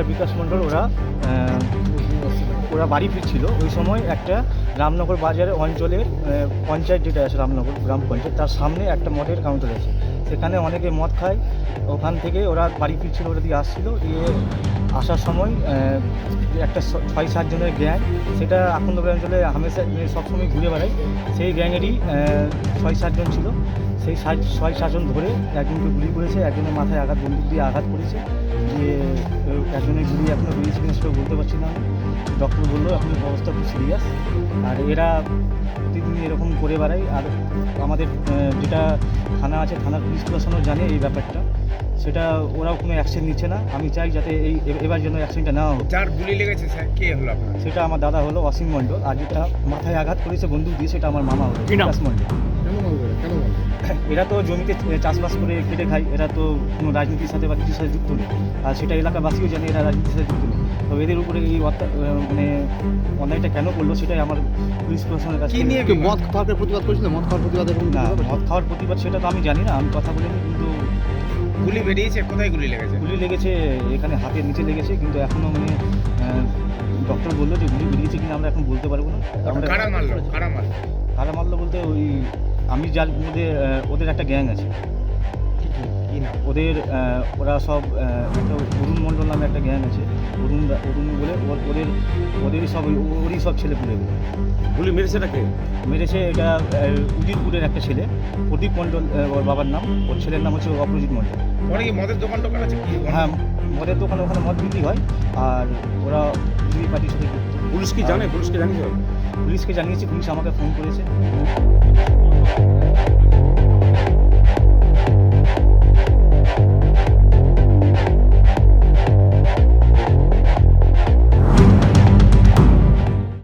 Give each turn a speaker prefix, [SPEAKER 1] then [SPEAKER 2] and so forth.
[SPEAKER 1] আর বিকাশ মণ্ডল ওরা বাড়ি ফিরছিল। ওই সময় একটা রামনগর বাজারের অঞ্চলের পঞ্চায়েত যেটা আছে, রামনগর গ্রাম পঞ্চায়েত, তার সামনে একটা মদের কাউন্টার আছে। সেখানে অনেকে মদ খায়। ওখান থেকে ওরা বাড়ি ফিরছিল, ওরা দিয়ে আসছিলো। দিয়ে আসার সময় একটা 6-7 জনের গ্যাং, সেটা আখন্দপুর অঞ্চলে হামেশা সবসময় ঘুরে বেড়ায়। সেই গ্যাংয়েরই 6-7 জন ছিল। সেই 6-7 জন ধরে একজনকে গুলি করেছে, একজনের মাথায় বন্দুক দিয়ে আঘাত করেছে। দিয়ে একজনের গুলি এখনও বেরিয়েছে কিনা সেটা বলতে পারছি না। ডক্টর বললো এখন অবস্থা খুব সিরিয়াস। আর এরা প্রতিদিন এরকম করে বেড়ায়। আর আমাদের যেটা থানা আছে, থানার পুলিশ প্রশাসনও জানে এই ব্যাপারটা, সেটা ওরাও কোনো অ্যাকশন নিচ্ছে না। আমি চাই যাতে এবার যেন অ্যাকশনটা নেওয়া হোক।
[SPEAKER 2] যার গুলি লেগেছে স্যার কে হলো আপনার?
[SPEAKER 1] সেটা আমার দাদা হলো অসীম মণ্ডল। আর যেটা মাথায় আঘাত করেছে বন্দুক দিয়ে, সেটা আমার মামা হলো বিকাশ মণ্ডল। এরা তো জমিতে চাষবাস করে কেটে খায়। এরা তো কোনো রাজনীতির সাথে বা কিছুর সাথে যুক্ত নেই। আর সেটা এলাকাবাসীও জানে এরা রাজনীতির সাথে যুক্ত নেই। তো এদের উপরে এই মানে অন্যায়টা কেন করলো, সেটাই আমার পুলিশ প্রশাসনের কাছে।
[SPEAKER 3] মদ খাওয়ার প্রতিবাদ করেছিল? মদ খাওয়ার প্রতিবাদ
[SPEAKER 1] না, মদ খাওয়ার প্রতিবাদ সেটা তো আমি জানি না, আমি কথা বলিনি। কিন্তু
[SPEAKER 2] গুলি বেরিয়েছে, কোথায় গুলি লেগেছে?
[SPEAKER 1] গুলি লেগেছে এখানে হাতের নিচে লেগেছে, কিন্তু এখনও মানে ডক্টর বললো যে গুলি বেরিয়েছে কিনা আমরা এখন বলতে পারবো না। আমরা কারা মারলো বলতে ওই আমি যার মধ্যে ওদের একটা গ্যাং আছে,
[SPEAKER 2] কি নাম
[SPEAKER 1] ওদের ওরা সব একটা অরুণ মণ্ডল নামে একটা গ্যাং আছে। অরুণ বলে ওদেরই সব ওরই সব ছেলেপুলেগুলো।
[SPEAKER 3] গুলি মেরেছে নাকি?
[SPEAKER 1] মেরেছে এটা উদিতপুরের একটা ছেলে, প্রদীপ মণ্ডল ওর বাবার নাম। ওর ছেলের নাম হচ্ছে অপরাজিৎ মণ্ডল।
[SPEAKER 2] ওরা কি মদের দোকান টোকান আছে কি?
[SPEAKER 1] হ্যাঁ, মদের দোকানে ওখানে মদ বিক্রি হয়। আর ওরা বিজেপি পার্টির সাথে যুক্ত।
[SPEAKER 3] পুলিশ কি জানে? পুলিশকে জানিয়েছে?
[SPEAKER 1] পুলিশকে জানিয়েছি, পুলিশ আমাকে ফোন করেছে।